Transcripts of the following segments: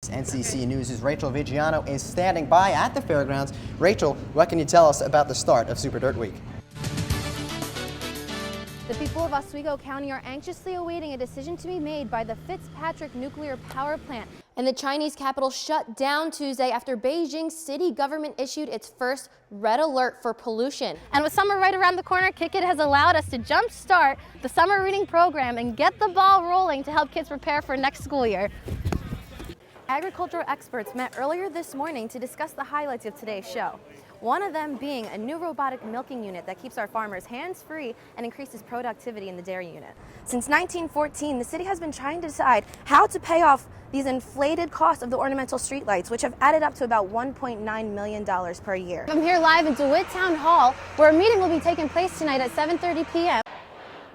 Fairgrounds. NCC News' Rachel Vigiano is standing by at the fairgrounds. Rachel, what can you tell us about the start of Super Dirt Week? The people of Oswego County are anxiously awaiting a decision to be made by the Fitzpatrick nuclear power plant. And the Chinese capital shut down Tuesday after Beijing's city government issued its first red alert for pollution. And with summer right around the corner, KickIt has allowed us to jumpstart the summer reading program and get the ball rolling to help kids prepare for next school year. Agricultural experts met earlier this morning to discuss the highlights of today's show. One of them being a new robotic milking unit that keeps our farmers hands-free and increases productivity in the dairy unit. Since 1914, the city has been trying to decide how to pay off these inflated costs of the ornamental streetlights, which have added up to about $1.9 million per year. I'm here live in DeWitt Town Hall, where a meeting will be taking place tonight at 7:30 p.m.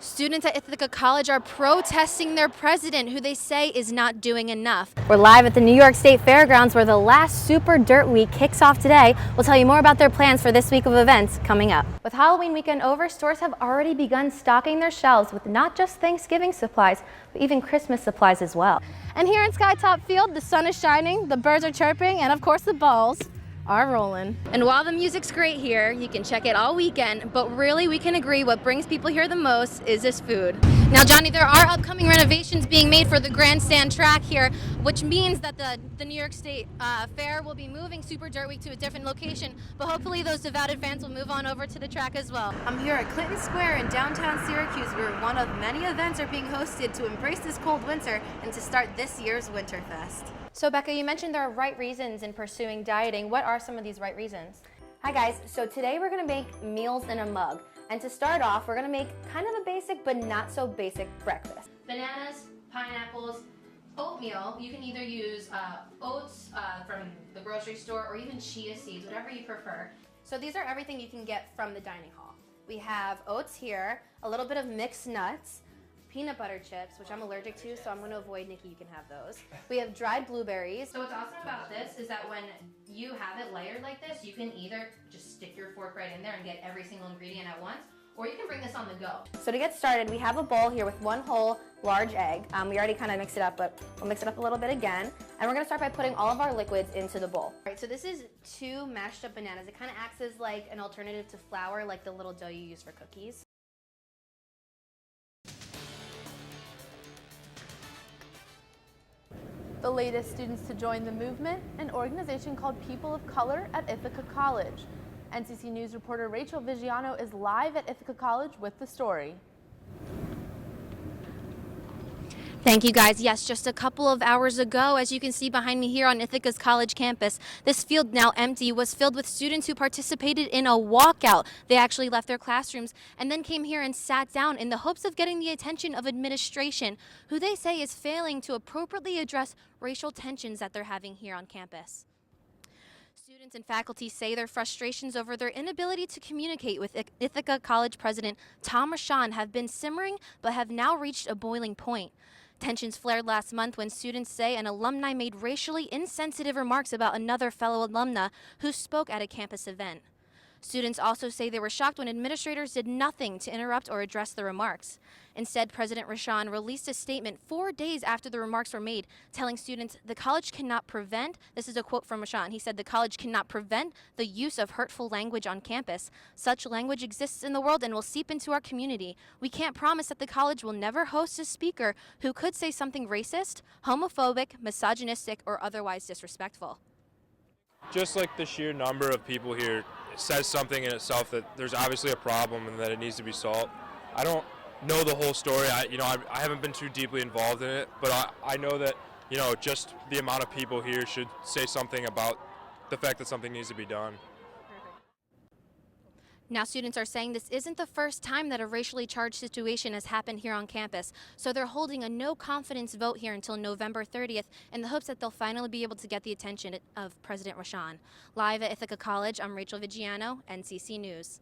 Students at Ithaca College are protesting their president, who they say is not doing enough. We're live at the New York State Fairgrounds, where the last Super Dirt Week kicks off today. We'll tell you more about their plans for this week of events coming up. With Halloween weekend over, stores have already begun stocking their shelves with not just Thanksgiving supplies, but even Christmas supplies as well. And here in Skytop Field, the sun is shining, the birds are chirping, and of course the balls are rolling. And while the music's great here, you can check it all weekend, but really we can agree what brings people here the most is this food. Now, Johnny, there are upcoming renovations being made for the grandstand track here, which means that the New York State Fair will be moving Super Dirt Week to a different location, but hopefully those devoted fans will move on over to the track as well. I'm here at Clinton Square in downtown Syracuse, where one of many events are being hosted to embrace this cold winter and to start this year's Winterfest. So Becca, you mentioned there are right reasons in pursuing dieting. What are some of these right reasons? Hi guys, so today we're gonna make meals in a mug. And to start off, we're gonna make kind of a basic but not so basic breakfast. Bananas, pineapples, oatmeal. You can either use oats from the grocery store or even chia seeds, whatever you prefer. So these are everything you can get from the dining hall. We have oats here, a little bit of mixed nuts, peanut butter chips, which I'm allergic to, so I'm going to avoid. Nikki, you can have those. We have dried blueberries. So what's awesome about this is that when you have it layered like this, you can either just stick your fork right in there and get every single ingredient at once, or you can bring this on the go. So to get started, we have a bowl here with one whole large egg. We already kind of mixed it up, but we'll mix it up a little bit again. And we're going to start by putting all of our liquids into the bowl. All right, so this is 2 mashed up bananas. It kind of acts as like an alternative to flour, like the little dough you use for cookies. The latest students to join the movement, an organization called People of Color at Ithaca College. NCC News reporter Rachel Vigiano is live at Ithaca College with the story. Thank you guys. Yes, just a couple of hours ago, as you can see behind me here on Ithaca's college campus, this field, now empty, was filled with students who participated in a walkout. They actually left their classrooms and then came here and sat down in the hopes of getting the attention of administration, who they say is failing to appropriately address racial tensions that they're having here on campus. Students and faculty say their frustrations over their inability to communicate with Ithaca College President Tom Rashan have been simmering but have now reached a boiling point. Tensions flared last month when students say an alumni made racially insensitive remarks about another fellow alumna who spoke at a campus event. Students also say they were shocked when administrators did nothing to interrupt or address the remarks. Instead, President Rashan released a statement 4 days after the remarks were made, telling students the college cannot prevent, this is a quote from Rashan, he said the college cannot prevent the use of hurtful language on campus. Such language exists in the world and will seep into our community. We can't promise that the college will never host a speaker who could say something racist, homophobic, misogynistic, or otherwise disrespectful. Just like the sheer number of people here says something in itself that there's obviously a problem and that it needs to be solved. I don't know the whole story. I haven't been too deeply involved in it, but I know that, just the amount of people here should say something about the fact that something needs to be done. Now students are saying this isn't the first time that a racially charged situation has happened here on campus, so they're holding a no confidence vote here until November 30th in the hopes that they'll finally be able to get the attention of President Rashan. Live at Ithaca College, I'm Rachel Vigiano, NCC News.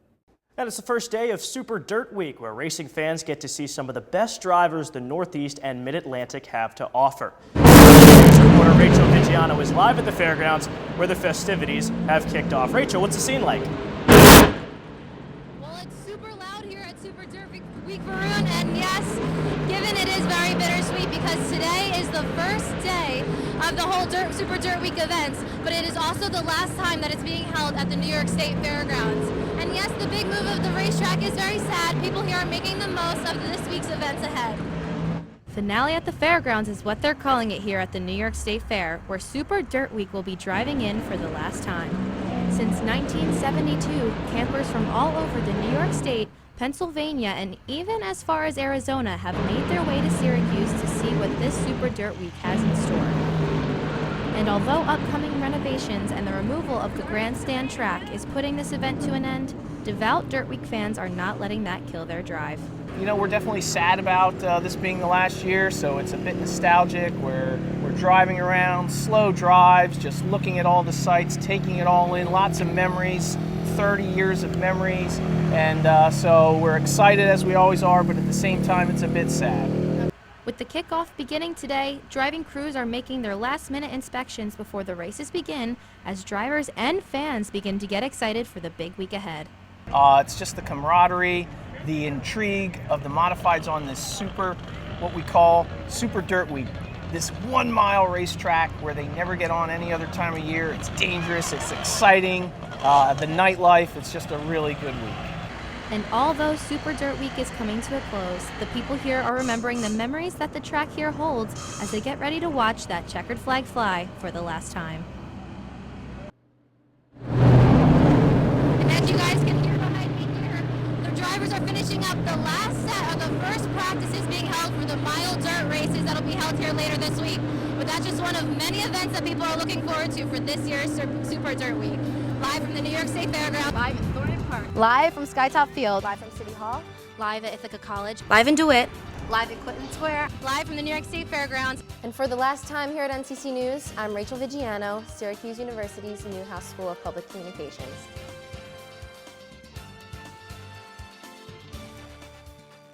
And it's the first day of Super Dirt Week, where racing fans get to see some of the best drivers the Northeast and Mid-Atlantic have to offer. Reporter Rachel Vigiano is live at the fairgrounds, where the festivities have kicked off. Rachel, what's the scene like? And yes, given it is very bittersweet because today is the first day of the whole Super Dirt Week events, but it is also the last time that it's being held at the New York State Fairgrounds. And yes, the big move of the racetrack is very sad. People here are making the most of this week's events ahead. Finale at the fairgrounds is what they're calling it here at the New York State Fair, where Super Dirt Week will be driving in for the last time. Since 1972, campers from all over the New York State, Pennsylvania, and even as far as Arizona have made their way to Syracuse to see what this Super Dirt Week has in store. And although upcoming renovations and the removal of the grandstand track is putting this event to an end, devout Dirt Week fans are not letting that kill their drive. You know, we're definitely sad about this being the last year, so it's a bit nostalgic. We're driving around, slow drives, just looking at all the sights, taking it all in, lots of memories, 30 years of memories, and so we're excited as we always are, but at the same time it's a bit sad. With the kickoff beginning today, driving crews are making their last-minute inspections before the races begin, as drivers and fans begin to get excited for the big week ahead. It's just the camaraderie, the intrigue of the modifieds on this what we call Super Dirt Week. This 1 mile racetrack where they never get on any other time of year. It's dangerous, it's exciting, the nightlife, it's just a really good week. And although Super Dirt Week is coming to a close, the people here are remembering the memories that the track here holds as they get ready to watch that checkered flag fly for the last time. And as you guys can hear behind me here, the drivers are finishing up the last set of the first practices being held for the mile dirt races that'll be held here later this week. But that's just one of many events that people are looking forward to for this year's Super Dirt Week. Live from the New York State Fairgrounds. Live in Thornton Park. Live from Skytop Field. Live from City Hall. Live at Ithaca College. Live in DeWitt. Live at Clinton Square. Live from the New York State Fairgrounds. And for the last time here at NCC News, I'm Rachel Vigiano, Syracuse University's Newhouse School of Public Communications.